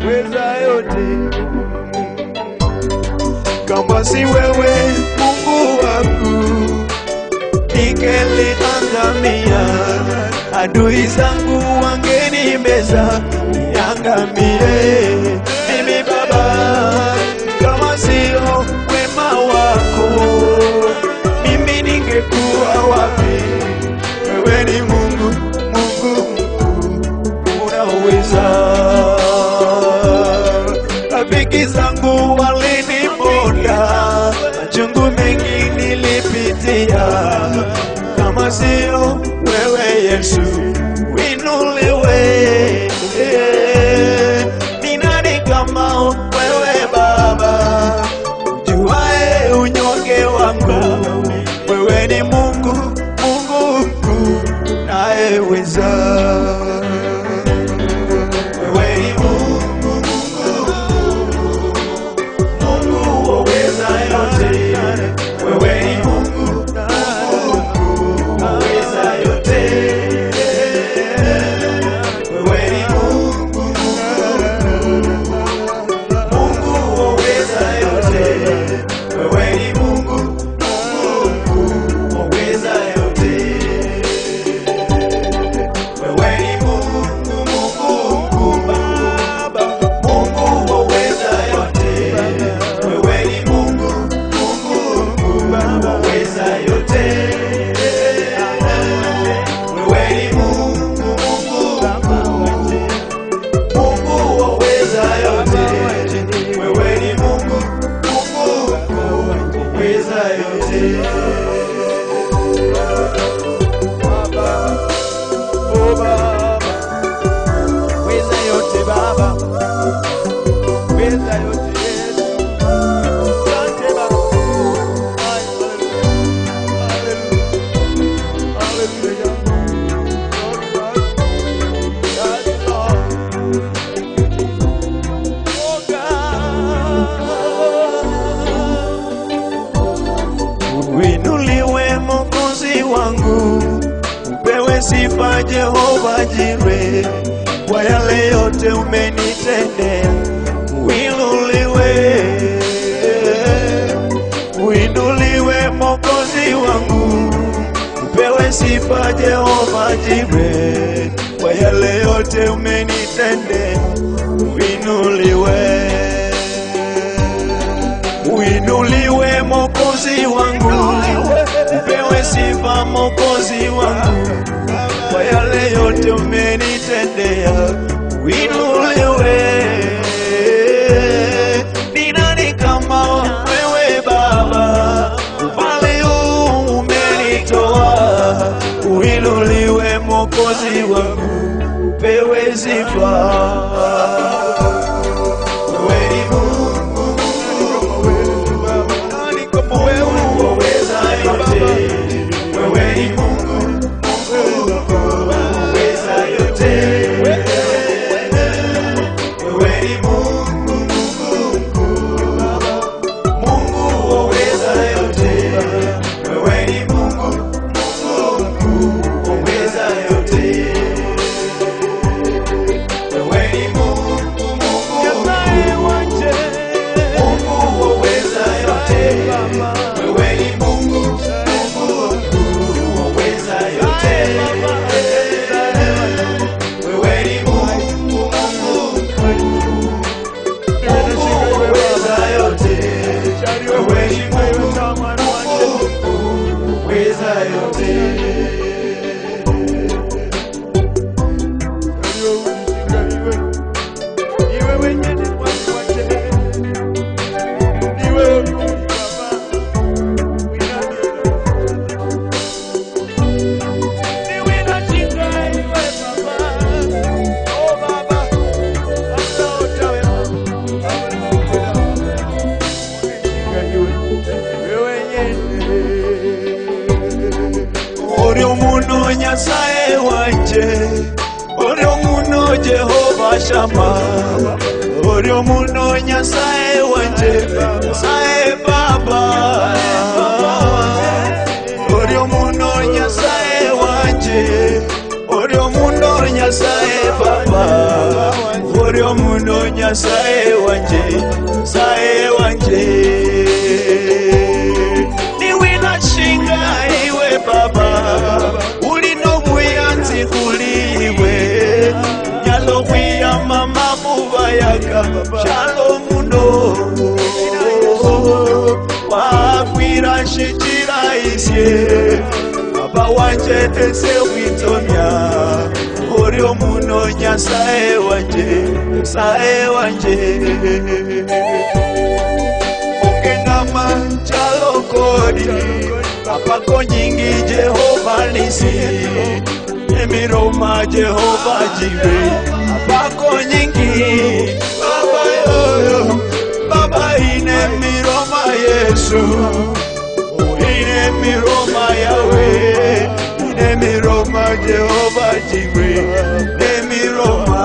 weza yote. Kama si wewe Mungu wangu, ningeliangamia. Adui zangu wangenimeza niangamie. Mimi Baba, kama sio wema wako, mimi ningekuwa wapi? Wewe ni Mungu, Mungu unaweza. Rafiki zangu waliniponda, machungu mengi nilipitia. Kama sio wewe Yesu, winuliwe. Ni nani kama wewe Baba, ujuae unyonge wangu? Wewe ni Mungu, Mungu mkuu unayeweza. Winuliwe Mwokozi wangu, upewe sifa Jehova Jireh, kwa yale yote umenitendea. Winuliwe, winuliwe Mwokozi wangu, upewe sifa Jehova Jireh, kwa yale yote umenitendea. Winuliwe, winuliwe Mwokozi wangu, upewe sifa Mwokozi wangu, kwa yale yote umenitendea. Winuliwe, ni nani kama wewe Baba, pale umenitoa. Winuliwe Mwokozi wangu, upewe sifa. Nyasaye wanje, oryo muno Jehova Shammah, oryo muno Nyasaye wanje, Nyasaye Baba, oryo muno Nyasaye wanje, oryo muno Nyasaye Baba, oryo muno nyasaye wanje, saye wanje. Niwe nashinga iwe baba, ulino buyanzi kuliwe. Nyalo kwiyama mabuba yaka, shalom no. Wakwira shitira isye, baba wanje tese witonya. Orio muno nyasaye wanje, saye wanje. Okena manchalo kodi, apako nyingi Jehova nisi. Emiroma Jehova jive, apako nyingi. Baba yoyo, baba ine miroma Yesu. Ine miroma Yahweh, ine miroma Jehova jive, ine miroma.